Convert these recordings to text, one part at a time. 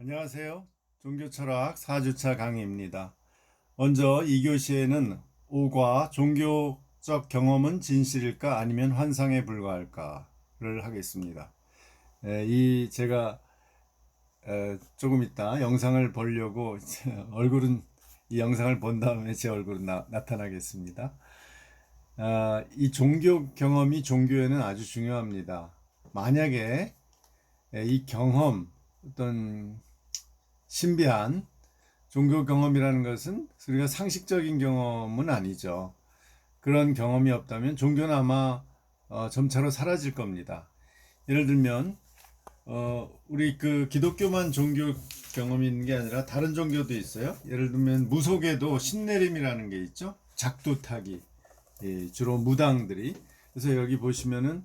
안녕하세요. 종교철학 4주차 강의입니다. 먼저 2교시에는 5과 종교적 경험은 진실일까 아니면 환상에 불과할까를 하겠습니다. 제가 조금 있다 영상을 보려고 얼굴은 이 영상을 본 다음에 제 얼굴은 나타나겠습니다. 이 종교 경험이 종교에는 아주 중요합니다. 만약에 이 경험, 어떤 신비한 종교 경험이라는 것은 우리가 상식적인 경험은 아니죠. 그런 경험이 없다면 종교는 아마 점차로 사라질 겁니다. 예를 들면 우리 그 기독교만 종교 경험이 있는 게 아니라 다른 종교도 있어요. 예를 들면 무속에도 신내림이라는 게 있죠. 작두 타기, 주로 무당들이. 그래서 여기 보시면은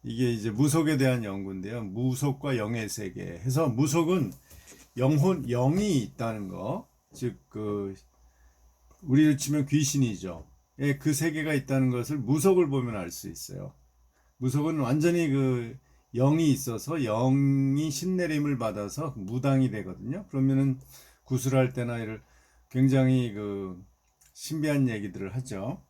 이게 이제 무속에 대한 연구인데요. 무속과 영의 세계 해서, 무속은 영이 있다는 거, 즉 우리를 치면 귀신이죠. 그 세계가 있다는 것을 무속을 보면 알 수 있어요. 무속은 완전히 영이 있어서 영이 신내림을 받아서 무당이 되거든요. 그러면은 구슬할 때나 이를 굉장히 신비한 얘기들을 하죠.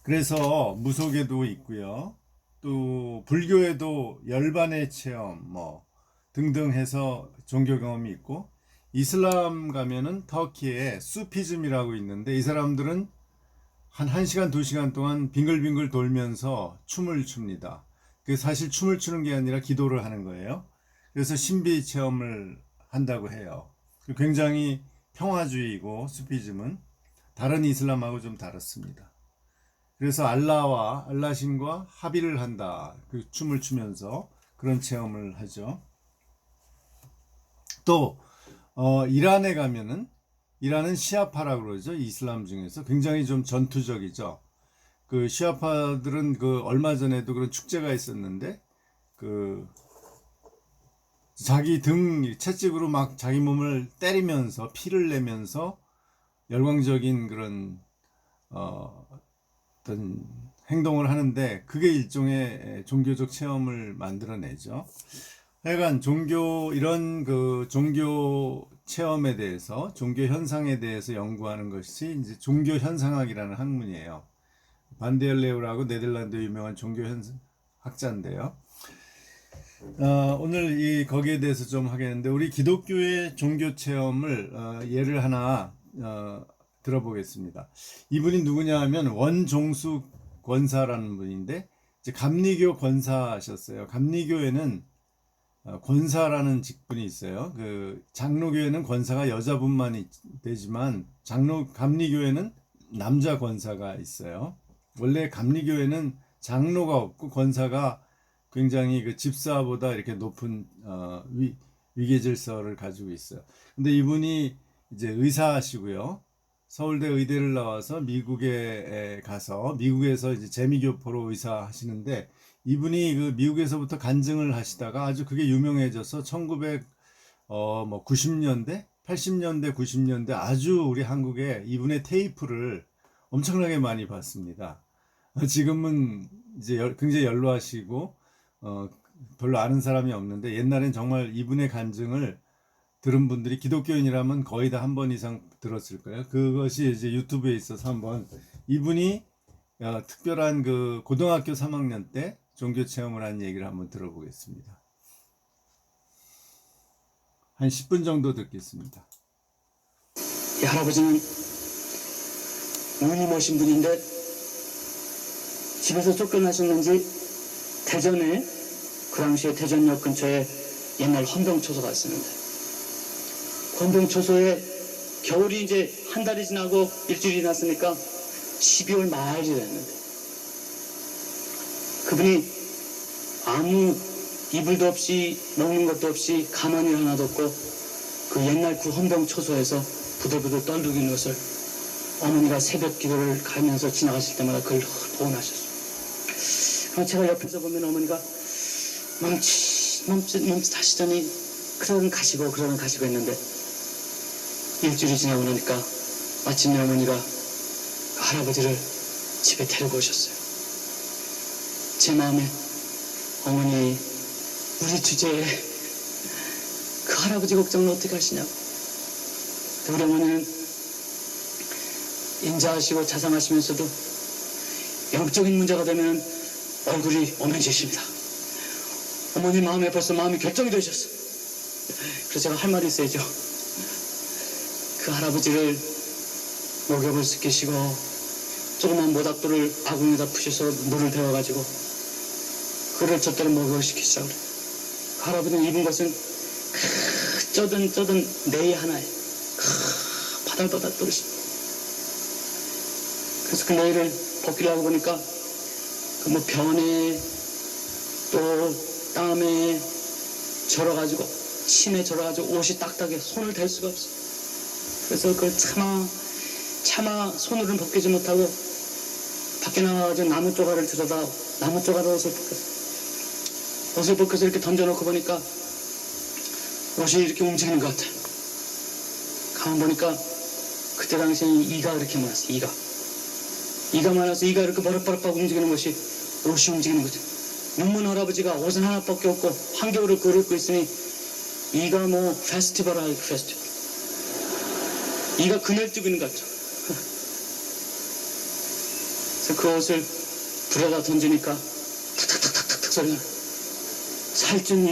그래서 무속에도 있고요. 또 불교에도 열반의 체험 등등 해서 종교 경험이 있고, 이슬람 가면은 터키에 수피즘이라고 있는데, 이 사람들은 한 1시간 2시간 동안 빙글빙글 돌면서 춤을 춥니다. 그 사실 춤을 추는 게 아니라 기도를 하는 거예요. 그래서 신비 체험을 한다고 해요. 굉장히 평화주의이고, 수피즘은 다른 이슬람하고 좀 다릅니다. 그래서 알라신과 합의를 한다. 그 춤을 추면서 그런 체험을 하죠. 또 이란에 가면은, 이란은 시아파라고 그러죠. 이슬람 중에서 굉장히 좀 전투적이죠. 그 시아파들은 얼마 전에도 그런 축제가 있었는데, 자기 등 채찍으로 막 자기 몸을 때리면서 피를 내면서 열광적인 그런 어떤 행동을 하는데, 그게 일종의 종교적 체험을 만들어내죠. 하여간 이런 종교 체험에 대해서, 종교 현상에 대해서 연구하는 것이 이제 종교 현상학이라는 학문이에요. 반데얼레우라고 네덜란드 유명한 종교 학자인데요. 오늘 거기에 대해서 좀 하겠는데, 우리 기독교의 종교 체험을 예를 하나 들어보겠습니다. 이분이 누구냐 하면 원종수 권사라는 분인데, 이제 감리교 권사하셨어요. 감리교에는 권사라는 직분이 있어요. 장로교회는 권사가 여자분만 되지만 감리교회는 남자 권사가 있어요. 원래 감리교회는 장로가 없고 권사가 굉장히 집사보다 이렇게 높은 위계 질서를 가지고 있어요. 근데 이분이 이제 의사시고요. 서울대 의대를 나와서 미국에 가서 미국에서 이제 재미교포로 의사 하시는데, 이분이 미국에서부터 간증을 하시다가 아주 그게 유명해져서 1990년대, 80년대, 90년대 아주 우리 한국에 이분의 테이프를 엄청나게 많이 봤습니다. 지금은 이제 굉장히 연로하시고 별로 아는 사람이 없는데, 옛날엔 정말 이분의 간증을 들은 분들이 기독교인이라면 거의 다 한 번 이상 들었을 거예요. 그것이 이제 유튜브에 있어서 한번 이분이 특별한 고등학교 3학년 때 종교 체험을 한 얘기를 한번 들어보겠습니다. 한 10분 정도 듣겠습니다. 이 할아버지는 눈이 머신 분인데, 집에서 쫓겨나셨는지 대전에, 그 당시에 대전역 근처에 옛날 헌병초소가 있었는데, 헌병초소에 겨울이 이제 한 달이 지나고 일주일이 지났으니까 12월 말이 됐는데, 그분이 아무 이불도 없이 먹는 것도 없이 가만히 하나도 없고 그 옛날 헌병초소에서 부들부들 떨리는 것을 어머니가 새벽 기도를 가면서 지나가실 때마다 그걸 보고 나셨어요. 제가 옆에서 보면 어머니가 멈칫 하시더니 그러는 가시고 했는데, 일주일이 지나고 나니까 마침내 어머니가 그 할아버지를 집에 데리고 오셨어요. 제 마음에 어머니 우리 주제에 그 할아버지 걱정은 어떻게 하시냐고. 우리 어머니는 인자하시고 자상하시면서도 영적인 문제가 되면 얼굴이 오면지십니다. 어머니 마음에 벌써 마음이 결정이 되셨어. 그래서 제가 할 말이 있어야죠. 그 할아버지를 목욕을 시키시고 조그만 모닥불을 아궁에다 푸셔서 물을 데워가지고 그를 젖대로 목욕을 시키시라고 그래요. 그 할아버지는 입은 것은 쩌든 네이 하나에 바닥바닥 떨으십니다. 그래서 그 네이를 벗기려고 보니까 그 뭐 변에 또 땀에 절어가지고 침에 절어가지고 옷이 딱딱해 손을 댈 수가 없어. 그래서 그걸 차마 손으로는 벗기지 못하고 밖에 나와가지고 나무 조각을 들여다 나무 조각으로 옷을 벗겨서 이렇게 던져놓고 보니까 옷이 이렇게 움직이는 것 같아요. 가만 보니까 그때 당시에는 이가 이렇게 많았어요. 이가 많아서 이가 이렇게 버럭버럭 움직이는 것이 옷이 움직이는 거죠. 눈먼 할아버지가 옷은 하나밖에 없고 한겨울을 그걸 입고 있으니 이가 뭐 페스티벌 하고 페스티벌. 이가 그늘 뛰고 있는 것 같죠. 그래서 그 옷을 불에다 던지니까 탁탁탁탁탁 소리가 나요. 살찐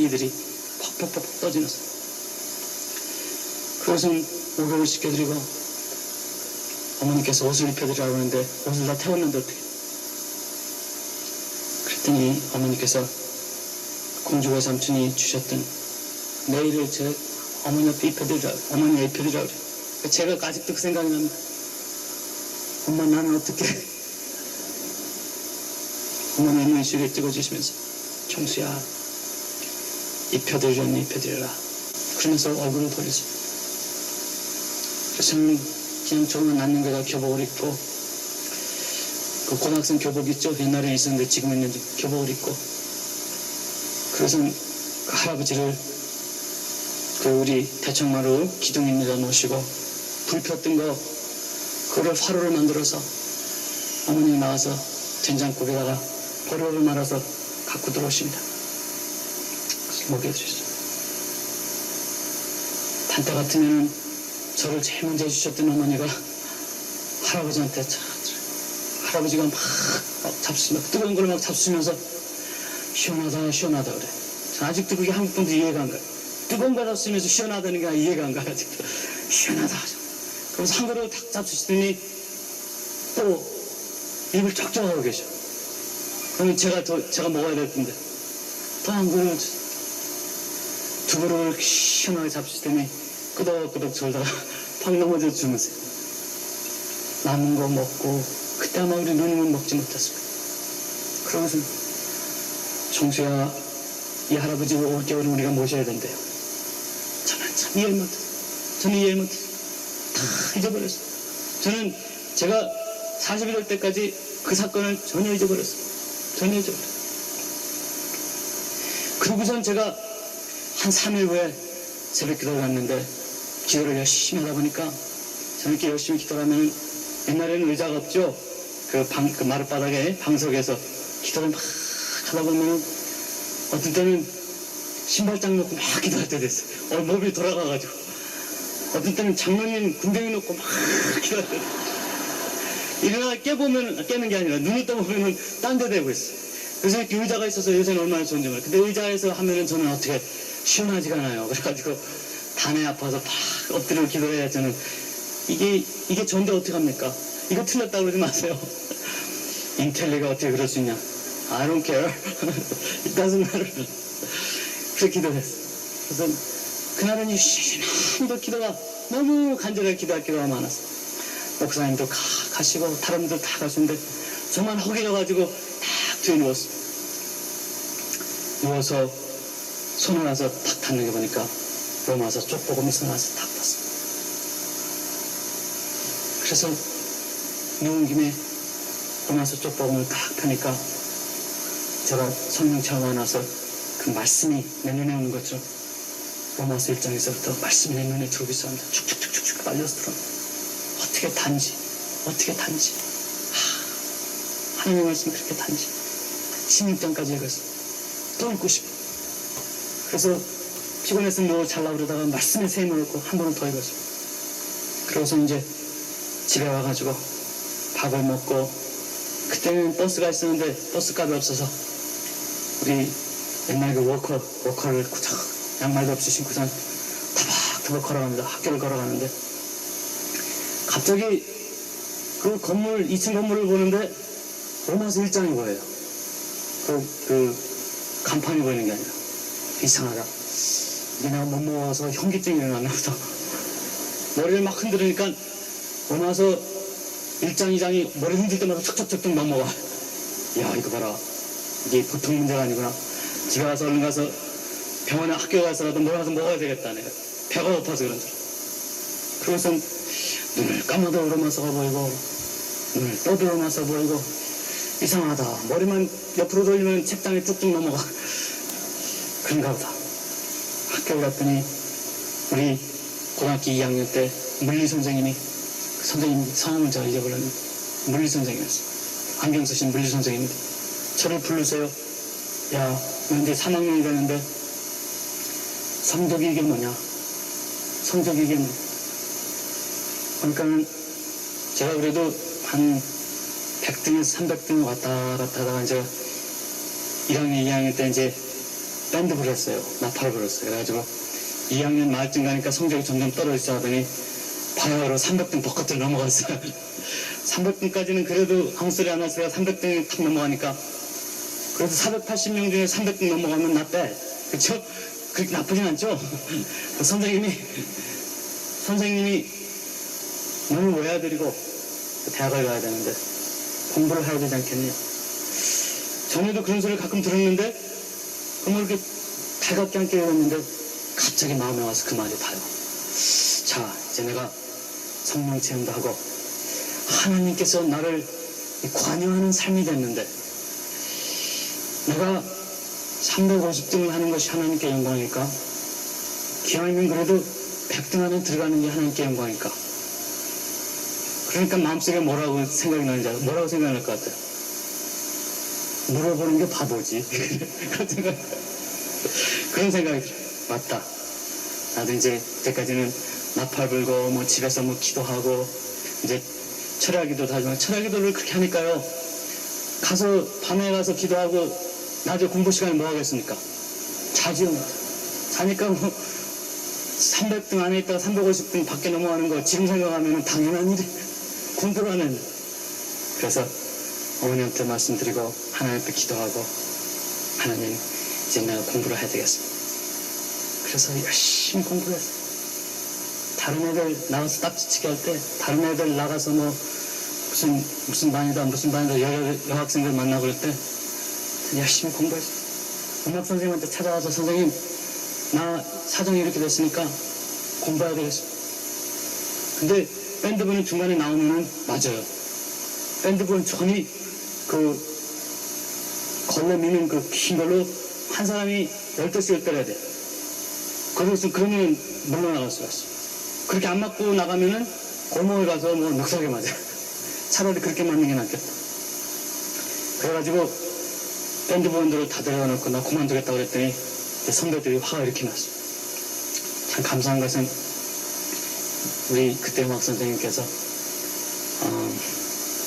이들이 퍽퍽퍽 떠지면서 그것은 목욕을 시켜드리고 어머니께서 옷을 입혀드리라고 하는데 옷을 다 태웠는데 어떻게 그랬더니 어머니께서 공주의 삼촌이 주셨던 네일을 제 어머니 앞에 어머니가 입혀드리라고 그래요. 제가 아직도 그 생각이 납니다. 엄마 나는 어떻게 어머니 눈시를 찍어주시면서 청수야 입혀드리라 그러면서 얼굴을 돌리세요. 그래서 저는 그냥 조금만 난닝개가 교복을 입고 그 고등학생 교복 있죠? 옛날에 있었는데 지금 있는지 교복을 입고 그래서 그 할아버지를 그 우리 대청마루 기둥 있는 데 모시고 불 폈던 거 그거를 화로를 만들어서 어머니 나와서 된장국에다가 버려를 말아서 갖고 들어오십니다. 먹여주셨어요. 단때 같으면은 저를 제일 먼저 해주셨던 어머니가 할아버지한테 할아버지가 막 잡수면서 뜨거운 걸 막 잡수면서 시원하다 그래. 아직도 그게 한국 분들 이해가 안 가요. 뜨거운 거 잡수면서 시원하다는 게 이해가 안 가요. 아직도 시원하다. 그래서 한 그릇 탁 잡수시더니 또 입을 쫙쫙 하고 계셔. 그러면 제가 먹어야 될 텐데 또 한 그릇 두 그릇을 시원하게 잡수시더니 끄덕끄덕 졸다가 팍 넘어져 주무세요. 남은 거 먹고 그때 아마 우리 누님은 먹지 못했습니다. 그러면서 정수야 이 할아버지 올겨울은 우리가 모셔야 된대요. 저는 참 이해를 못해요. 저는 이해를 못해요. 다 잊어버렸어요. 저는 제가 40이 될 때까지 그 사건을 전혀 잊어버렸어요. 그러고선 제가 한 3일 후에 새벽 기도를 갔는데 기도를 열심히 하다 보니까 저렇게 열심히 기도를 하면 옛날에는 의자가 없죠. 그 마룻바닥에 방석에서 기도를 막 하다 보면 어떤 때는 신발장 놓고 막 기도할 때 됐어요. 몸이 돌아가가지고 어떤 때는 장로님 군뱅이 놓고 막 기도할 때 일어나 깨는 게 아니라 눈을 떠보면 딴 데 대고 있어요. 그래서 이렇게 의자가 있어서 요새는 얼마나 좋은지 몰라요. 근데 의자에서 하면은 저는 어떻게 시원하지가 않아요. 그래가지고 단에 아파서 팍 엎드려 기도해야 저는 이게 전데 어떻게 합니까? 이거 틀렸다고 그러지 마세요. 인텔리가 어떻게 그럴 수 있냐? I don't care. It doesn't matter. 그렇게 기도했어요. 그래서 그날은 유심히도 기도가 너무 간절하게 기도할 기도가 많았어요. 목사님도 가시고 다른 분들 다 가시는데 저만 허기져가지고 딱 뒤에 누웠어요. 누워서 손을 놔서 탁 닿는 게 보니까 로마서 쪽보금이 써놔서 탁 닿았어요. 그래서 누운 김에 로마서 쪽보금을 딱 펴니까 제가 성령 차가 나서 그 말씀이 내 눈에 오는 것처럼 로마서 1장에서부터 말씀이 내 눈에 들어오기 시작합니다. 축축축축 빨려서 들어. 어떻게 단지 하나님의 말씀이 그렇게 단지 16장까지 읽었어요. 또 읽고 싶어. 그래서 피곤해서 뭐 잘라고 그러다가 말씀에 세임을 얻고 한 번은 더 읽었어요. 그러고서 이제 집에 와가지고 밥을 먹고, 그때는 버스가 있었는데 버스 값이 없어서 우리 옛날 그 워커를 구착 양말도 없이 신고선 타박타박 걸어갑니다. 학교를 걸어가는데 갑자기 그 건물 2층 건물을 보는데 로마서 1장이 보여요. 그 간판이 보이는 게 아니라. 이상하다. 이게 내가 못 먹어서 현기증이 일어났나 보다. 머리를 막 흔들으니까 로마서 1장 2장이 머리 흔들 때마다 툭툭툭툭 넘어가. 야, 이거 봐라. 이게 보통 문제가 아니구나. 집에 가서 얼른 가서 병원에 학교 가서라도 뭘 가서 먹어야 되겠다. 내가 배가 고파서 그런 줄. 그래서 눈을 감아도 로마서가 보이고 눈을 떠도 로마서 보이고, 이상하다. 머리만 옆으로 돌리면 책장에 쭉쭉 넘어가. 그런가 보다. 학교에 갔더니 우리 고등학교 2학년 때 물리 선생님이, 선생님 성함은 제가 잊어버렸는데 물리 선생님이었어요. 안경 쓰신 물리 선생님인데 저를 부르세요. 야, 너 이제 3학년이 되는데 성적이 이게 뭐냐? 성적이 이게 뭐냐? 그러니까 제가 그래도 한 100등에서 300등 왔다 갔다 하다가 이제 1학년, 2학년 때 이제 밴드 불렀어요. 나팔 불렀어요. 그래가지고 2학년 말쯤 가니까 성적이 점점 떨어지자 하더니 바야흐로 300등 벅커들 넘어갔어요. 300등까지는 그래도 아무 소리 안 하시다가 300등이 탁 넘어가니까, 그래도 480명 중에 300등 넘어가면 not bad. 그쵸? 그렇게 나쁘진 않죠? 선생님이 너무 외아들이고 대학을 가야 되는데 공부를 해야 되지 않겠냐. 전에도 그런 소리를 가끔 들었는데, 그럼 이렇게 달갑게 않게 읽었는데 갑자기 마음에 와서 그 말이 닿아요. 자, 이제 내가 성령 체험도 하고 하나님께서 나를 관여하는 삶이 됐는데, 내가 350등을 하는 것이 하나님께 영광일까? 기왕이면 그래도 100등 안에 들어가는 게 하나님께 영광일까? 그러니까 마음속에 뭐라고 생각이 나는지 알아요? 뭐라고 생각날 것 같아요? 물어보는 게 바보지. 그런 생각이 들어요. 맞다. 나도 이제 그때까지는 나팔 불고 뭐 집에서 뭐 기도하고 이제 철야기도도 하지만, 철야기도를 그렇게 하니까요, 가서 밤에 가서 기도하고 낮에 공부 시간에 뭐 하겠습니까? 자지요. 자니까 뭐 300등 안에 있다가 350등 밖에 넘어가는 거 지금 생각하면 당연한 일이, 공부를 하는. 그래서 어머니한테 말씀드리고 하나님 앞에 기도하고, 하나님 이제 내가 공부를 해야 되겠습니다. 그래서 열심히 공부를 했어요. 다른 애들 나가서 딱지치기 할 때, 다른 애들 나가서 뭐 무슨 반이다 여학생들 만나고 그럴 때 열심히 공부했어요. 음악 선생님한테 찾아와서, 선생님 나 사정이 이렇게 됐으니까 공부해야 되겠습니다. 근데 밴드부는 중간에 나오면은 맞아요. 밴드부는 전이 그 걸레 미는 그 긴 걸로 한 사람이 12씩을 때려야 돼. 그래서 그러면 물러나갈 수가 있어. 그렇게 안 맞고 나가면은 골목에 가서 뭐 늑사게 맞아. 차라리 그렇게 맞는 게 낫겠다. 그래가지고 밴드 부원들을 다 데려다 놓고 나 그만두겠다고 그랬더니 선배들이 화가 이렇게 났어. 참 감사한 것은 우리 그때 음악 선생님께서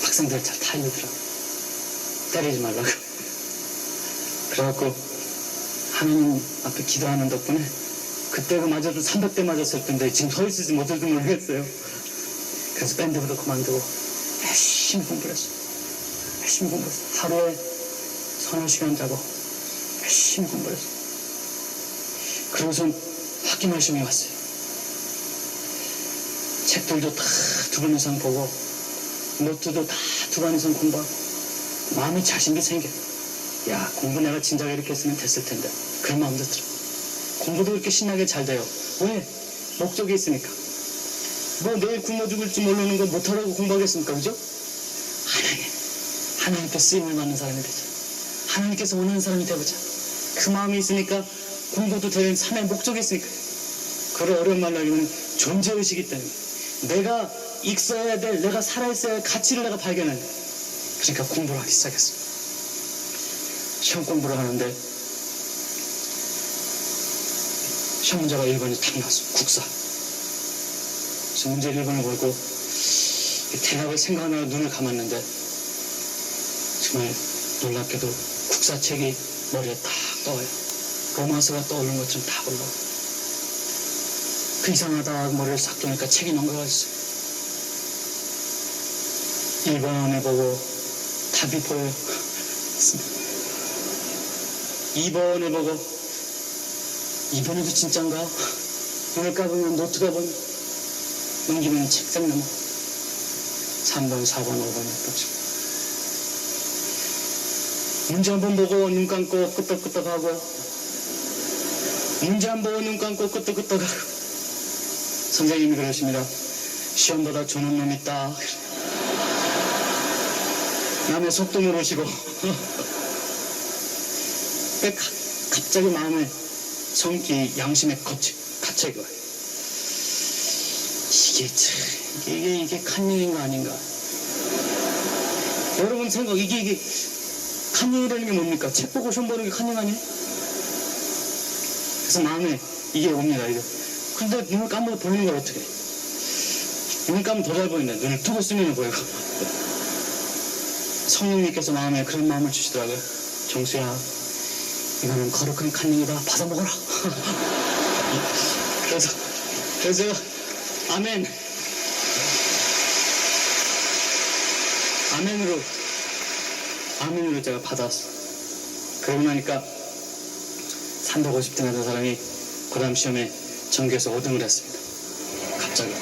학생들 잘 타이르더라고. 때리지 말라고. 그래갖고 하나님 앞에 기도하는 덕분에 그때가 맞아도 300대 맞았을 텐데 지금 서 있을지 못할지 모르겠어요. 그래서 밴드부도 그만두고 열심히 공부를 했어요. 열심히 공부했어요. 하루에 3-4시간 자고 열심히 공부를 했어요. 그러고선 학기 말씀이 왔어요. 책들도 다 2번 이상 보고 노트도 다 2번 이상 공부하고 마음에 자신이 생겨요. 야, 공부 내가 진작에 이렇게 했으면 됐을 텐데. 그런 마음도 들어. 공부도 그렇게 신나게 잘 돼요. 왜? 목적이 있으니까. 뭐 내일 굶어 죽을지 모르는 거 못하라고 공부하겠습니까? 그죠? 하나님께 쓰임을 받는 사람이 되자. 하나님께서 원하는 사람이 되보자. 그 마음이 있으니까 공부도 되는 삶의 목적이 있으니까. 그걸 어려운 말로 하기는 존재의식이 때문에. 내가 있어야 될, 내가 살아있어야 할 가치를 내가 발견하는. 그러니까 공부를 하기 시작했어요. 시험 공부를 하는데 시험 문제가 1번이 딱 나왔어. 국사. 그래서 문제 1번을 보고 대답을 생각하느라 눈을 감았는데 정말 놀랍게도 국사책이 머리에 딱 떠요. 로마서가 떠오르는 것처럼 딱 올라와. 그 이상하다 머리를 싹 도니까 책이 넘어가 있어요. 1번에 보고 답이 보여요. 2번에 보고 이번에도 진짠가? 눈을 감으면 노트가 보니 넘기면 책상 넘어. 3번, 4번, 5번, 6번. 문제 한 번 보고 눈 감고 끄떡끄떡 하고, 문제 한 번 보고 눈 감고 끄떡끄떡 하고. 선생님이 그러십니다. 시험보다 조는 놈 있다. 남의 속도 모르시고. 갑자기 마음에 성기 양심에 갇혀 이거. 이게 칸닝인가 아닌가? 여러분 생각 이게 칸닝이라는 게 뭡니까? 책 보고 시험 보는 게 칸닝 아니에요? 그래서 마음에 이게 옵니다. 이거. 근데 눈을 감고 보이는 걸 어떻게 해? 눈을 감으면 더 잘 보인다. 눈을 뜨고 쓰면 보이고. 성령님께서 마음에 그런 마음을 주시더라고요. 정수야, 이거는 거룩한 칸닝이다. 받아먹어라. 그래서 아멘. 아멘으로 제가 받았어. 그러고 나니까 350등 하던 사람이 그 다음 시험에 전교에서 5등을 했습니다. 갑자기.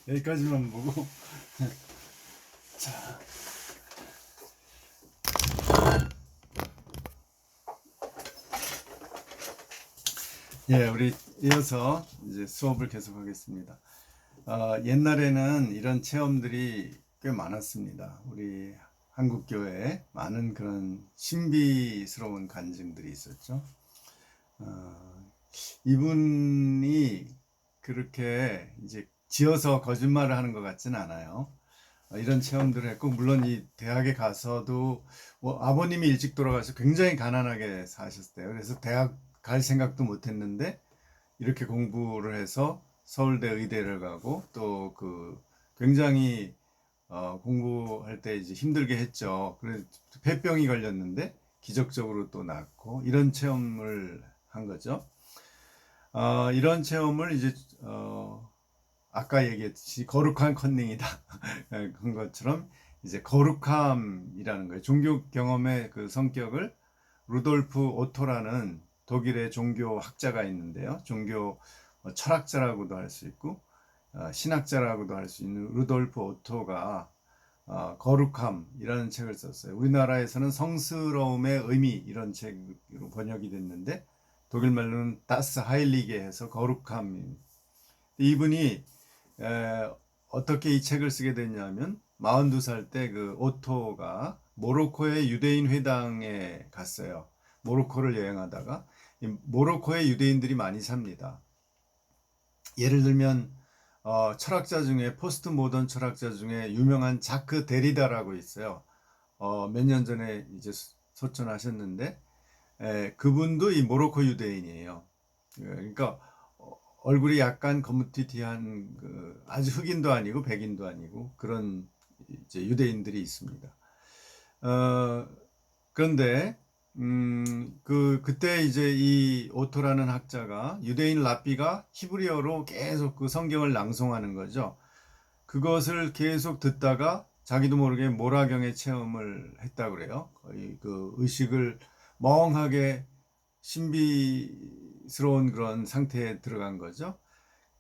여기까지만 보고. 자. 예, 우리 이어서 이제 수업을 계속하겠습니다. 옛날에는 이런 체험들이 꽤 많았습니다. 우리 한국교회에 많은 그런 신비스러운 간증들이 있었죠. 이분이 그렇게 이제 지어서 거짓말을 하는 것 같지는 않아요. 이런 체험들을 했고, 물론 이 대학에 가서도 아버님이 일찍 돌아가서 굉장히 가난하게 사셨대요. 그래서 대학 갈 생각도 못 했는데 이렇게 공부를 해서 서울대 의대를 가고 또 그 굉장히 공부할 때 이제 힘들게 했죠. 그래서 폐병이 걸렸는데 기적적으로 또 낫고 이런 체험을 한 거죠. 이런 체험을 이제 아까 얘기했듯이 거룩한 컨닝이다 그런 것처럼 이제 거룩함이라는 거예요. 종교 경험의 그 성격을 루돌프 오토라는 독일의 종교 학자가 있는데요. 종교 철학자라고도 할 수 있고 신학자라고도 할 수 있는 루돌프 오토가 거룩함이라는 책을 썼어요. 우리나라에서는 성스러움의 의미 이런 책으로 번역이 됐는데 독일 말로는 다스 하일리게 해서 거룩함. 이분이 어떻게 이 책을 쓰게 됐냐면 42살 때 그 오토가 모로코의 유대인 회당에 갔어요. 모로코를 여행하다가 모로코에 유대인들이 많이 삽니다. 예를 들면 철학자 중에 포스트 모던 철학자 중에 유명한 자크 데리다라고 있어요. 몇 년 전에 이제 소천하셨는데 그분도 이 모로코 유대인이에요. 그러니까 얼굴이 약간 거무튀튀한 아주 흑인도 아니고 백인도 아니고 그런 이제 유대인들이 있습니다. 그런데 그때 이제 이 오토라는 학자가 유대인 랍비가 히브리어로 계속 그 성경을 낭송하는 거죠. 그것을 계속 듣다가 자기도 모르게 모라경의 체험을 했다고 그래요. 거의 그 의식을 멍하게 신비스러운 그런 상태에 들어간 거죠.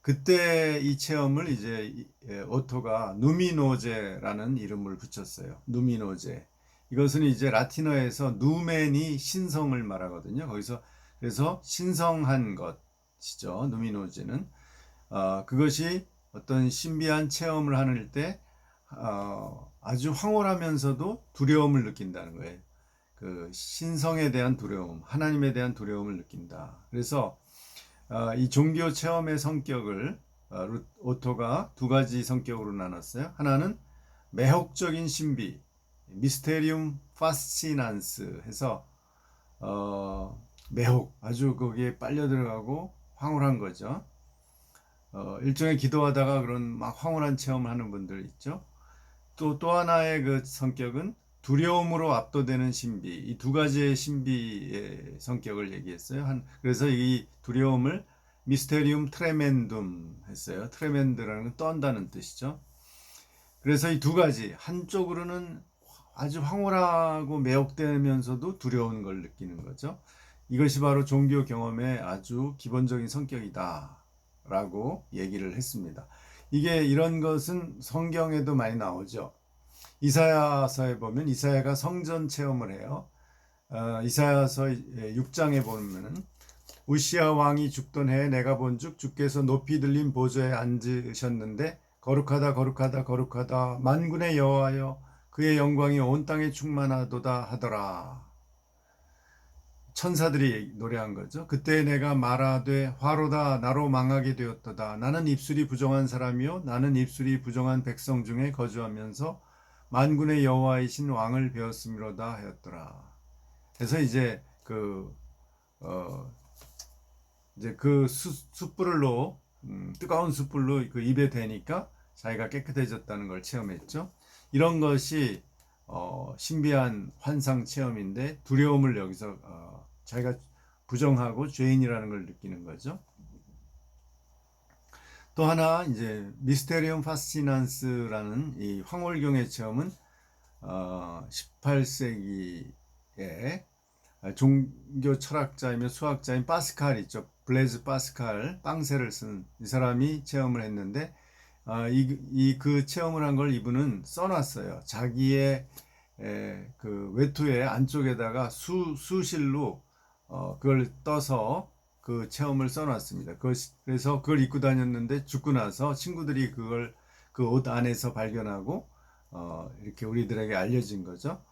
그때 이 체험을 이제 오토가 누미노제라는 이름을 붙였어요. 누미노제. 이것은 이제 라틴어에서 누멘이 신성을 말하거든요. 거기서 그래서 신성한 것이죠. 누미노제는 그것이 어떤 신비한 체험을 하는 때 아주 황홀하면서도 두려움을 느낀다는 거예요. 그 신성에 대한 두려움, 하나님에 대한 두려움을 느낀다. 그래서 이 종교 체험의 성격을 오토가 두 가지 성격으로 나눴어요. 하나는 매혹적인 신비, 미스테리움 파시난스 해서 매혹, 아주 거기에 빨려 들어가고 황홀한 거죠. 일종의 기도하다가 그런 막 황홀한 체험을 하는 분들 있죠. 또 하나의 그 성격은 두려움으로 압도되는 신비. 이 두 가지의 신비의 성격을 얘기했어요. 그래서 이 두려움을 미스테리움 트레멘둠 했어요. 트레멘드라는 건 떤다는 뜻이죠. 그래서 이 두 가지, 한쪽으로는 아주 황홀하고 매혹되면서도 두려운 걸 느끼는 거죠. 이것이 바로 종교 경험의 아주 기본적인 성격이다 라고 얘기를 했습니다. 이게 이런 것은 성경에도 많이 나오죠. 이사야서에 보면 이사야가 성전 체험을 해요. 이사야서 6장에 보면은 우시야 왕이 죽던 해에 내가 본즉 주께서 높이 들린 보좌에 앉으셨는데 거룩하다 거룩하다 거룩하다 만군의 여호와여 그의 영광이 온 땅에 충만하도다 하더라. 천사들이 노래한 거죠. 그때 내가 말하되 화로다 나로 망하게 되었도다. 나는 입술이 부정한 사람이요 나는 입술이 부정한 백성 중에 거주하면서 만군의 여호와이신 왕을 배웠음이로다 하였더라. 그래서 이제 그 숯불로 뜨거운 숯불로 그 입에 대니까 자기가 깨끗해졌다는 걸 체험했죠. 이런 것이 신비한 환상 체험인데 두려움을 여기서 자기가 부정하고 죄인이라는 걸 느끼는 거죠. 또 하나 이제 미스테리움 파시난스라는 이 황홀경의 체험은 18세기에 종교 철학자이며 수학자인 파스칼 있죠. 블레즈 파스칼 빵세를 쓴 이 사람이 체험을 했는데 그 체험을 한 걸 이분은 써놨어요. 자기의 그 외투의 안쪽에다가 수실로 그걸 떠서 그 체험을 써놨습니다. 그래서 그걸 입고 다녔는데 죽고 나서 친구들이 그걸 그 옷 안에서 발견하고 이렇게 우리들에게 알려진 거죠.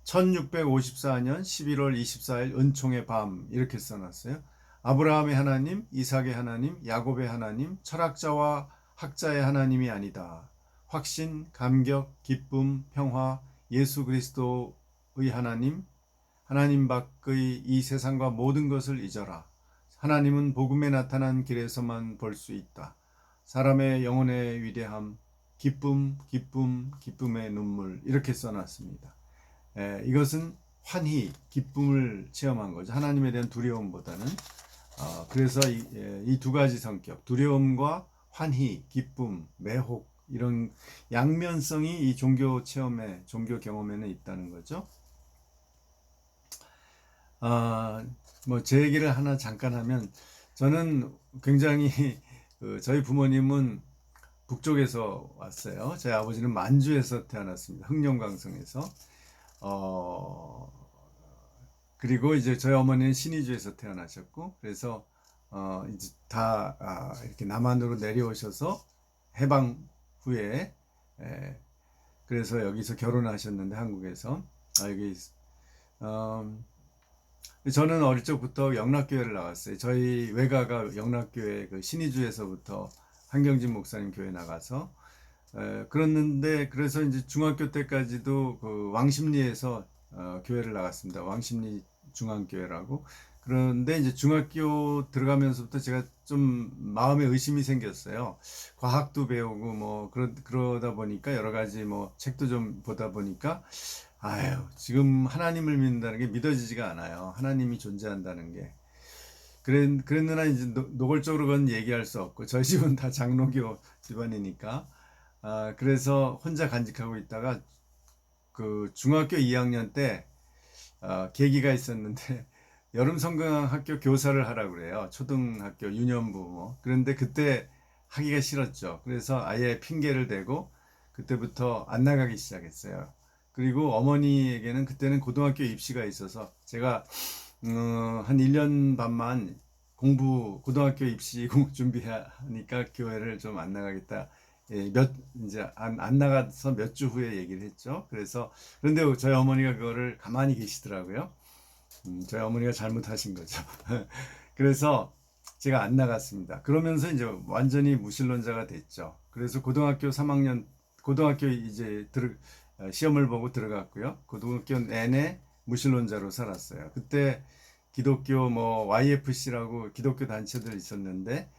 1654년 11월 24일 은총의 밤 이렇게 써놨어요. 아브라함의 하나님, 이삭의 하나님, 야곱의 하나님, 철학자와 학자의 하나님이 아니다. 확신, 감격, 기쁨, 평화, 예수 그리스도의 하나님, 하나님 밖의 이 세상과 모든 것을 잊어라. 하나님은 복음에 나타난 길에서만 볼 수 있다. 사람의 영혼의 위대함, 기쁨, 기쁨, 기쁨의 눈물 이렇게 써놨습니다. 이것은 환희, 기쁨을 체험한 거죠. 하나님에 대한 두려움보다는. 그래서 이 두 가지 성격, 두려움과 환희, 기쁨, 매혹 이런 양면성이 이 종교 체험에, 종교 경험에는 있다는 거죠. 뭐 제 얘기를 하나 잠깐 하면 저는 굉장히 저희 부모님은 북쪽에서 왔어요. 제 아버지는 만주에서 태어났습니다. 흥룡강성에서. 그리고 이제 저희 어머니는 신의주에서 태어나셨고, 그래서 이제 다 이렇게 남한으로 내려오셔서 해방 후에 그래서 여기서 결혼하셨는데 한국에서 여기 저는 어릴 적부터 영락교회를 나갔어요. 저희 외가가 영락교회 그 신의주에서부터 한경진 목사님 교회 나가서 그랬는데 그래서 이제 중학교 때까지도 그 왕십리에서 교회를 나갔습니다. 왕십리 중앙교회라고. 그런데 이제 중학교 들어가면서부터 제가 좀 마음에 의심이 생겼어요. 과학도 배우고 뭐 그러다 보니까 여러 가지 뭐 책도 좀 보다 보니까 지금 하나님을 믿는다는 게 믿어지지가 않아요. 하나님이 존재한다는 게. 그랬느나 이제 노골적으로 그건 얘기할 수 없고 저희 집은 다 장로교 집안이니까 그래서 혼자 간직하고 있다가 그 중학교 2학년 때 계기가 있었는데 여름 성경학교 교사를 하라고 그래요. 초등학교 유년부 뭐. 그런데 그때 하기가 싫었죠. 그래서 아예 핑계를 대고 그때부터 안 나가기 시작했어요. 그리고 어머니에게는 그때는 고등학교 입시가 있어서 제가 한 1년 반만 고등학교 입시 준비하니까 교회를 좀 안 나가겠다. 이제 안 나가서 몇 주 후에 얘기를 했죠. 그런데 저희 어머니가 그거를 가만히 계시더라고요. 저희 어머니가 잘못하신 거죠. 그래서 제가 안 나갔습니다. 그러면서 이제 완전히 무신론자가 됐죠. 그래서 고등학교 3학년, 고등학교 이제 시험을 보고 들어갔고요. 고등학교 내내 무신론자로 살았어요. 그때 기독교 뭐 YFC라고 기독교 단체들 있었는데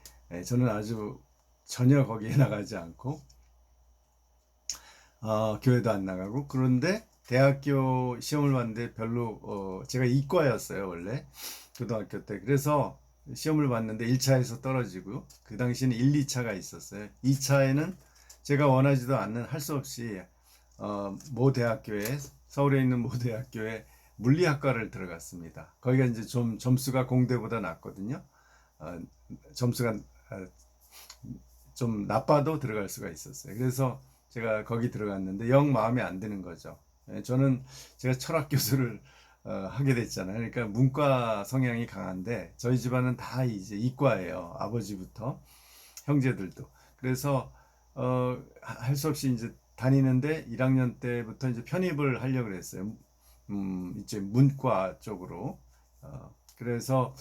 저는 아주 전혀 거기에 나가지 않고 교회도 안 나가고, 그런데 대학교 시험을 봤는데 별로 제가 이과였어요 원래 고등학교 때. 그래서 시험을 봤는데 1차에서 떨어지고, 그 당시에는 1, 2차가 있었어요. 2차에는 제가 원하지도 않는, 할 수 없이 모 대학교에, 서울에 있는 모 대학교에 물리학과를 들어갔습니다. 거기가 이제 좀 점수가 공대보다 낮거든요. 점수가 좀 나빠도 들어갈 수가 있었어요. 그래서 제가 거기 들어갔는데 영 마음에 안 드는 거죠. 저는 제가 철학 교수를 하게 됐잖아요. 그러니까 문과 성향이 강한데 저희 집안은 다 이제 이과예요. 아버지부터 형제들도. 그래서 할 수 없이 이제 다니는데 1학년 때부터 이제 편입을 하려고 그랬어요. 이제 문과 쪽으로. 그래서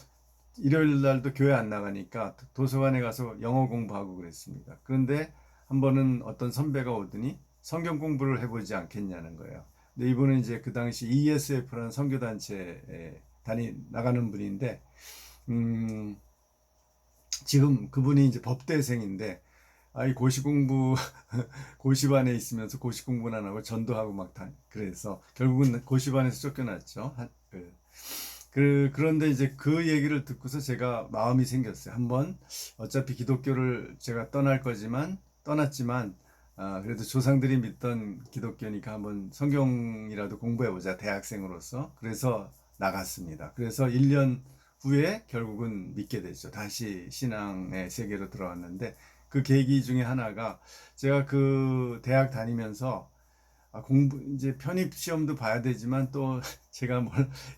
일요일 날도 교회 안 나가니까 도서관에 가서 영어 공부하고 그랬습니다. 그런데 한 번은 어떤 선배가 오더니 성경 공부를 해보지 않겠냐는 거예요. 근데 이분은 이제 그 당시 ESF라는 선교단체에 나가는 분인데, 지금 그분이 이제 법대생인데, 아이 고시 공부 고시반에 있으면서 고시 공부는 안 하고 전도하고 막 그래서 결국은 고시반에서 쫓겨났죠. 그런데 이제 그 얘기를 듣고서 제가 마음이 생겼어요. 한번 어차피 기독교를 제가 떠났지만 그래도 조상들이 믿던 기독교니까 한번 성경이라도 공부해보자, 대학생으로서. 그래서 나갔습니다. 그래서 1년 후에 결국은 믿게 됐죠. 다시 신앙의 세계로 들어왔는데, 그 계기 중에 하나가, 제가 그 대학 다니면서 이제 편입 시험도 봐야 되지만 또 제가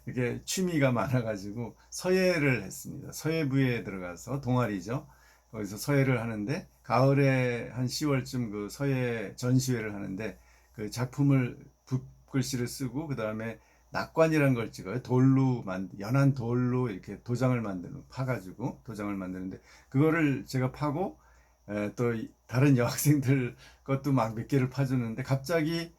이렇게 취미가 많아가지고 서예를 했습니다. 서예부에 들어가서 동아리죠. 거기서 서예를 하는데, 가을에 한 10월쯤 그 서예 전시회를 하는데, 그 작품을 붓글씨를 쓰고 그 다음에 낙관이라는 걸 찍어요. 연한 돌로 이렇게 파가지고 도장을 만드는데, 그거를 제가 파고 또 다른 여학생들 것도 막 몇 개를 파주는데, 갑자기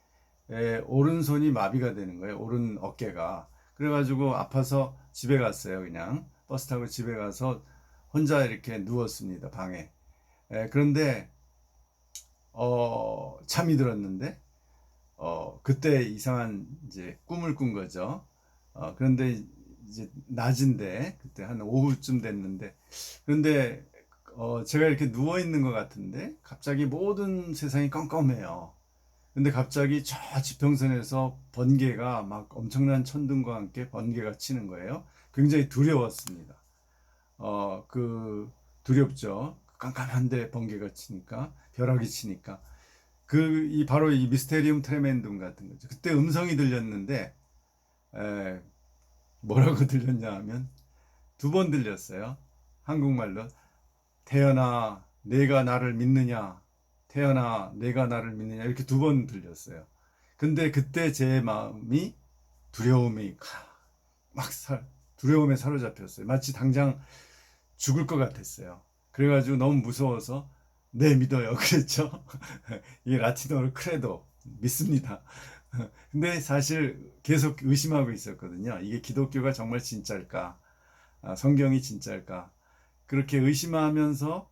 오른손이 마비가 되는 거예요. 오른 어깨가. 그래가지고 아파서 집에 갔어요. 그냥 버스 타고 집에 가서 혼자 이렇게 누웠습니다. 방에. 그런데 잠이 들었는데 그때 이상한 이제 꿈을 꾼 거죠. 그런데 이제 낮인데, 그때 한 오후쯤 됐는데, 그런데 제가 이렇게 누워 있는 것 같은데 갑자기 모든 세상이 깜깜해요. 근데 갑자기 저 지평선에서 번개가 막 엄청난 천둥과 함께 번개가 치는 거예요. 굉장히 두려웠습니다. 두렵죠. 깜깜한데 번개가 치니까, 벼락이 치니까. 바로 이 미스테리움 트레멘둠 같은 거죠. 그때 음성이 들렸는데, 뭐라고 들렸냐 하면, 2번 들렸어요. 한국말로. 태연아, 내가 나를 믿느냐? 태연아, 내가 나를 믿느냐? 이렇게 2번 들렸어요. 근데 그때 제 마음이 두려움에 사로잡혔어요. 마치 당장 죽을 것 같았어요. 그래가지고 너무 무서워서, 네, 믿어요. 그랬죠. 이게 라틴어로 크레도, 믿습니다. 근데 사실 계속 의심하고 있었거든요. 이게 기독교가 정말 진짜일까? 성경이 진짜일까? 그렇게 의심하면서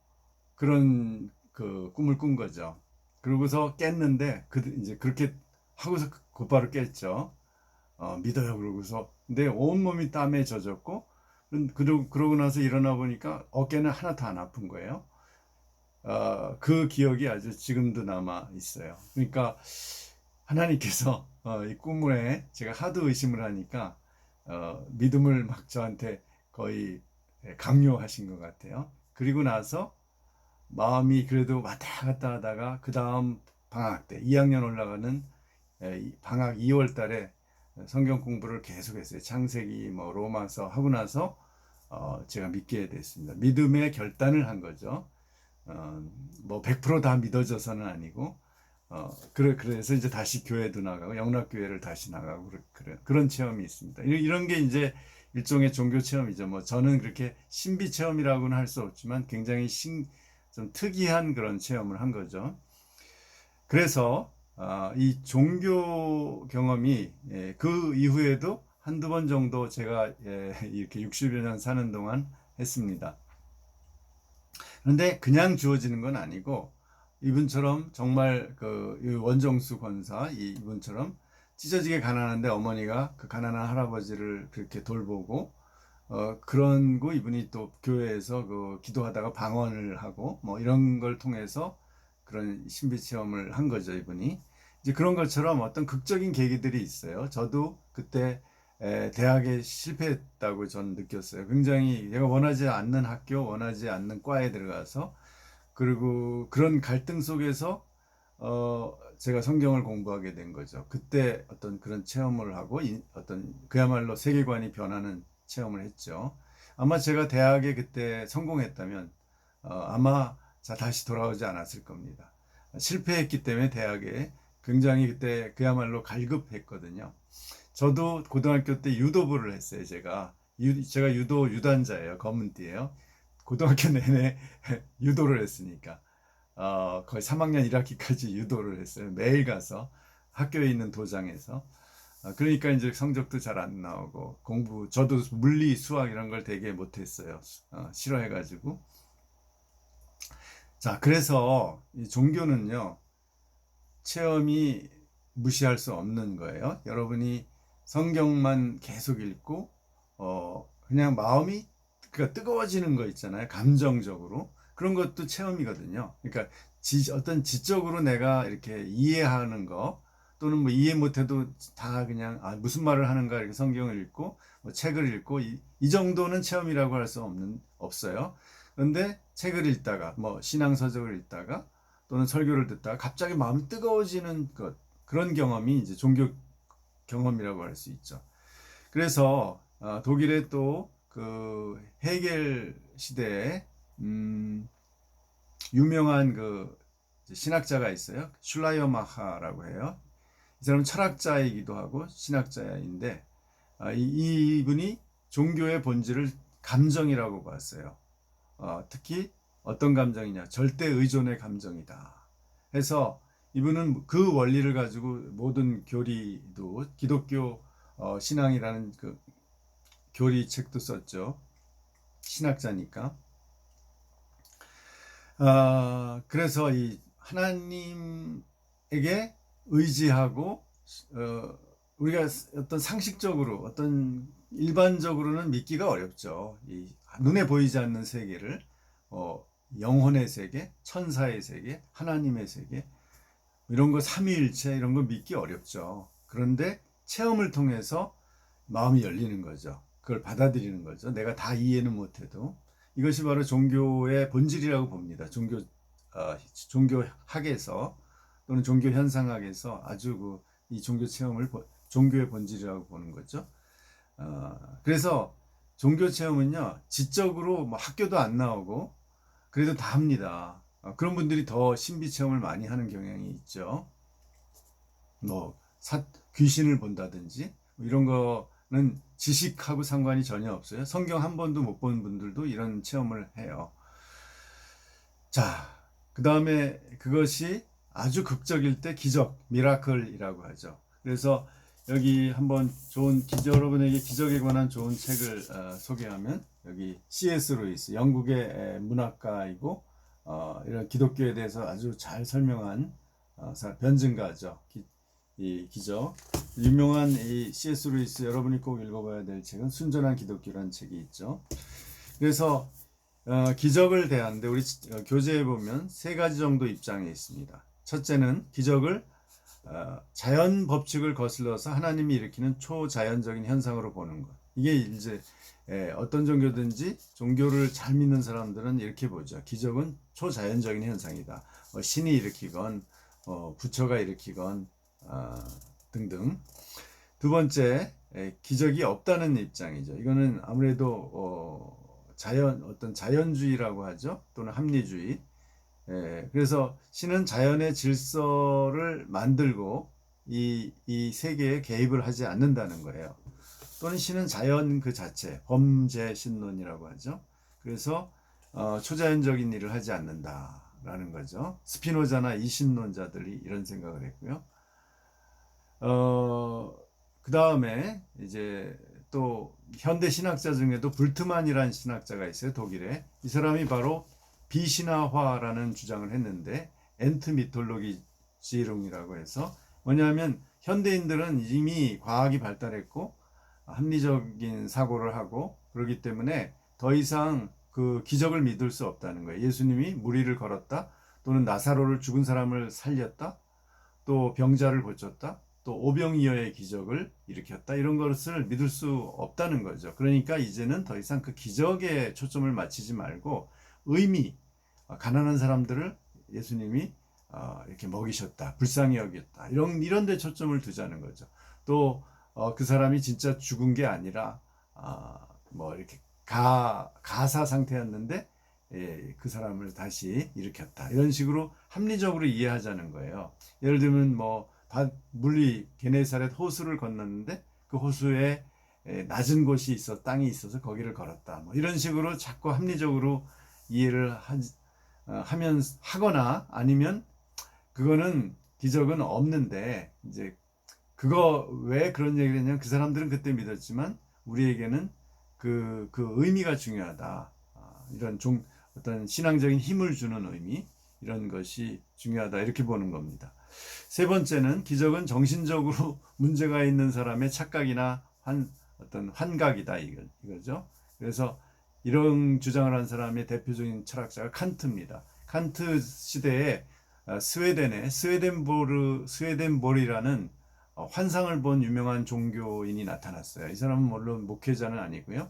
그런 그 꿈을 꾼 거죠. 그러고서 깼는데, 이제 그렇게 하고서 곧바로 깼죠. 믿어요. 그러고서. 근데 온몸이 땀에 젖었고, 그러고 나서 일어나 보니까 어깨는 하나도 안 아픈 거예요. 그 기억이 아주 지금도 남아 있어요. 그러니까 하나님께서 이 꿈에 제가 하도 의심을 하니까 믿음을 막 저한테 거의 강요하신 것 같아요. 그리고 나서 마음이 그래도 왔다 갔다 하다가, 그 다음 방학 때 2학년 올라가는 방학 2월 달에 성경 공부를 계속했어요. 창세기, 뭐 로마서 하고 나서 제가 믿게 됐습니다. 믿음의 결단을 한 거죠. 뭐 100%다 믿어져서는 아니고, 그래서 이제 다시 교회도 나가고 영락교회를 다시 나가고 그런 체험이 있습니다. 이런 게 이제 일종의 종교 체험이죠. 뭐 저는 그렇게 신비 체험이라고는 할 수 없지만 굉장히 좀 특이한 그런 체험을 한 거죠. 그래서 이 종교 경험이 그 이후에도 한두 번 정도 제가 이렇게 60여 년 사는 동안 했습니다. 그런데 그냥 주어지는 건 아니고 이분처럼 정말 그 원정수 권사 이분처럼 찢어지게 가난한데 어머니가 그 가난한 할아버지를 그렇게 돌보고 그런 거 이분이 또 교회에서 그 기도하다가 방언을 하고 뭐 이런 걸 통해서 그런 신비 체험을 한 거죠, 이분이. 이제 그런 것처럼 어떤 극적인 계기들이 있어요. 저도 그때 대학에 실패했다고 저는 느꼈어요. 굉장히 내가 원하지 않는 학교, 원하지 않는 과에 들어가서 그리고 그런 갈등 속에서 제가 성경을 공부하게 된 거죠. 그때 어떤 그런 체험을 하고 어떤 그야말로 세계관이 변하는 체험을 했죠. 아마 제가 대학에 그때 성공했다면 아마 다시 돌아오지 않았을 겁니다. 실패했기 때문에 대학에 굉장히 그때 그야말로 갈급했거든요. 저도 고등학교 때 유도부를 했어요. 제가 유도 유단자예요. 검은띠예요. 고등학교 내내 유도를 했으니까 거의 3학년 1학기까지 유도를 했어요. 매일 가서 학교에 있는 도장에서. 그러니까 이제 성적도 잘 안 나오고 저도 물리, 수학 이런 걸 되게 못했어요. 싫어해가지고. 자, 그래서 이 종교는요, 체험이 무시할 수 없는 거예요. 여러분이 성경만 계속 읽고, 그냥 마음이 그러니까 뜨거워지는 거 있잖아요. 감정적으로. 그런 것도 체험이거든요. 그러니까 어떤 지적으로 내가 이렇게 이해하는 거, 또는 뭐 이해 못해도 다 그냥 무슨 말을 하는가 이렇게 성경을 읽고 뭐 책을 읽고 이 정도는 체험이라고 할 수 없어요. 그런데 책을 읽다가 뭐 신앙서적을 읽다가 또는 설교를 듣다가 갑자기 마음이 뜨거워지는 것, 그런 경험이 이제 종교 경험이라고 할 수 있죠. 그래서 독일의 또 그 헤겔 시대에 유명한 그 신학자가 있어요. 슐라이어마하라고 해요. 이 사람은 철학자이기도 하고 신학자인데 이분이 종교의 본질을 감정이라고 봤어요. 특히 어떤 감정이냐? 절대 의존의 감정이다. 해서 이분은 그 원리를 가지고 모든 교리도 기독교 신앙이라는 그 교리 책도 썼죠. 신학자니까. 그래서 이 하나님에게 의지하고 우리가 어떤 상식적으로 어떤 일반적으로는 믿기가 어렵죠. 이 눈에 보이지 않는 세계를 영혼의 세계, 천사의 세계, 하나님의 세계 이런 거 삼위일체 이런 거 믿기 어렵죠. 그런데 체험을 통해서 마음이 열리는 거죠. 그걸 받아들이는 거죠. 내가 다 이해는 못해도 이것이 바로 종교의 본질이라고 봅니다. 종교학에서 또는 종교 현상학에서 아주 이 종교 체험을 종교의 본질이라고 보는 거죠. 그래서 종교 체험은요, 지적으로 뭐 학교도 안 나오고 그래도 다 합니다. 그런 분들이 더 신비 체험을 많이 하는 경향이 있죠. 뭐 귀신을 본다든지 뭐 이런 거는 지식하고 상관이 전혀 없어요. 성경 한 번도 못 본 분들도 이런 체험을 해요. 자, 그 다음에 그것이 아주 극적일 때 기적, 미라클이라고 하죠. 그래서 여기 한번 여러분에게 기적에 관한 좋은 책을 소개하면 여기 C.S. 루이스, 영국의 문학가이고 이런 기독교에 대해서 아주 잘 설명한 변증가죠. 이 기적. 유명한 이 C.S. 루이스 여러분이 꼭 읽어봐야 될 책은 순전한 기독교라는 책이 있죠. 그래서 기적을 대하는데 우리 교재에 보면 세 가지 정도 입장이 있습니다. 첫째는 기적을 자연 법칙을 거슬러서 하나님이 일으키는 초자연적인 현상으로 보는 것. 이게 이제 어떤 종교든지 종교를 잘 믿는 사람들은 이렇게 보죠. 기적은 초자연적인 현상이다. 신이 일으키건 부처가 일으키건 등등. 두 번째, 기적이 없다는 입장이죠. 이거는 아무래도 어떤 자연주의라고 하죠. 또는 합리주의. 그래서 신은 자연의 질서를 만들고 이 세계에 개입을 하지 않는다는 거예요. 또는 신은 자연 그 자체, 범죄 신론이라고 하죠. 그래서 초자연적인 일을 하지 않는다라는 거죠. 스피노자나 이신론자들이 이런 생각을 했고요. 그 다음에 이제 또 현대 신학자 중에도 불트만이라는 신학자가 있어요. 독일에. 이 사람이 바로 비신화화라는 주장을 했는데 엔트미톨로기지룽이라고 해서 뭐냐면 현대인들은 이미 과학이 발달했고 합리적인 사고를 하고 그렇기 때문에 더 이상 그 기적을 믿을 수 없다는 거예요. 예수님이 무리를 걸었다, 또는 나사로를 죽은 사람을 살렸다, 또 병자를 고쳤다, 또 오병이어의 기적을 일으켰다, 이런 것을 믿을 수 없다는 거죠. 그러니까 이제는 더 이상 그 기적에 초점을 맞추지 말고 의미, 가난한 사람들을 예수님이 이렇게 먹이셨다, 불쌍히 여겼다, 이런 데 초점을 두자는 거죠. 또 그 사람이 진짜 죽은 게 아니라 뭐 이렇게 가사 상태였는데 그 사람을 다시 일으켰다, 이런 식으로 합리적으로 이해하자는 거예요. 예를 들면 뭐 물리 게네사렛 호수를 건넜는데 그 호수에 낮은 곳이 있어, 땅이 있어서 거기를 걸었다, 뭐 이런 식으로 자꾸 합리적으로 이해를 하거나, 아니면 그거는 기적은 없는데 이제 그거 왜 그런 얘기를 했냐면, 그 사람들은 그때 믿었지만 우리에게는 그 의미가 중요하다. 이런 어떤 신앙적인 힘을 주는 의미, 이런 것이 중요하다, 이렇게 보는 겁니다. 세 번째는 기적은 정신적으로 문제가 있는 사람의 착각이나 어떤 환각이다, 이거죠. 그래서 이런 주장을 한 사람의 대표적인 철학자가 칸트입니다. 칸트 시대에 스웨덴의 스웨덴보리라는 환상을 본 유명한 종교인이 나타났어요. 이 사람은 물론 목회자는 아니고요.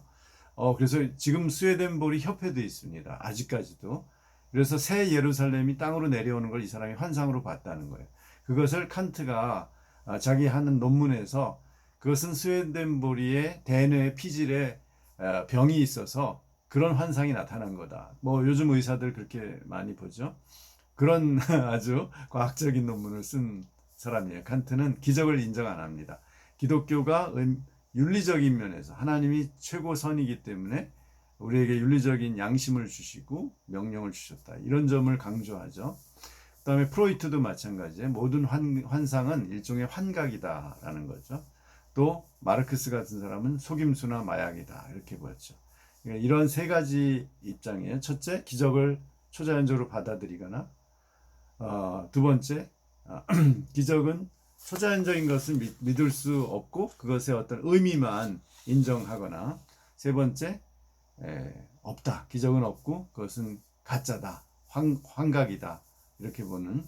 그래서 지금 스웨덴보리 협회도 있습니다. 아직까지도. 그래서 새 예루살렘이 땅으로 내려오는 걸 이 사람이 환상으로 봤다는 거예요. 그것을 칸트가 자기 하는 논문에서, 그것은 스웨덴보리의 대뇌 피질에 병이 있어서 그런 환상이 나타난 거다. 뭐 요즘 의사들 그렇게 많이 보죠. 그런 아주 과학적인 논문을 쓴 사람이에요. 칸트는 기적을 인정 안 합니다. 기독교가 윤리적인 면에서 하나님이 최고선이기 때문에 우리에게 윤리적인 양심을 주시고 명령을 주셨다, 이런 점을 강조하죠. 그 다음에 프로이트도 마찬가지예요. 모든 환상은 일종의 환각이다라는 거죠. 또 마르크스 같은 사람은 속임수나 마약이다, 이렇게 보았죠. 이런 세 가지 입장이에요. 첫째, 기적을 초자연적으로 받아들이거나, 두 번째, 기적은 초자연적인 것을 믿을 수 없고 그것의 어떤 의미만 인정하거나, 세 번째, 없다, 기적은 없고 그것은 가짜다, 환각이다, 이렇게 보는.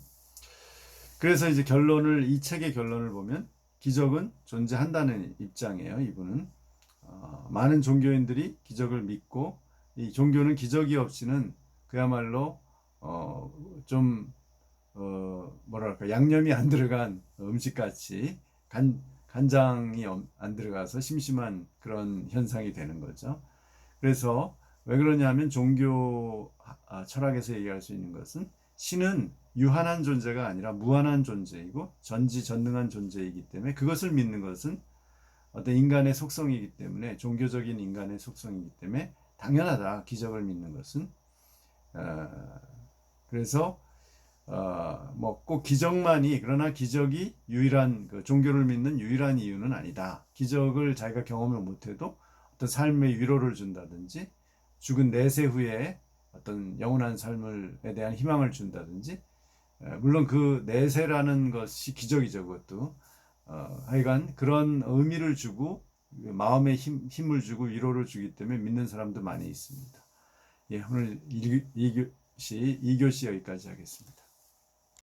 그래서 이제 이 책의 결론을 보면 기적은 존재한다는 입장이에요. 이분은 많은 종교인들이 기적을 믿고, 이 종교는 기적이 없이는 그야말로 좀 뭐랄까, 양념이 안 들어간 음식같이 간장이 안 들어가서 심심한 그런 현상이 되는 거죠. 그래서 왜 그러냐면, 종교 철학에서 얘기할 수 있는 것은 신은 유한한 존재가 아니라 무한한 존재이고 전지전능한 존재이기 때문에, 그것을 믿는 것은 어떤 인간의 속성이기 때문에, 종교적인 인간의 속성이기 때문에 당연하다, 기적을 믿는 것은. 그래서 뭐 꼭 기적만이, 그러나 기적이 유일한, 종교를 믿는 유일한 이유는 아니다. 기적을 자기가 경험을 못해도 어떤 삶의 위로를 준다든지, 죽은 내세 후에 어떤 영원한 삶에 대한 희망을 준다든지, 물론 그 내세라는 것이 기적이죠. 그것도 하여간 그런 의미를 주고 마음에 힘을 주고 위로를 주기 때문에 믿는 사람도 많이 있습니다. 예, 오늘 2교시 여기까지 하겠습니다.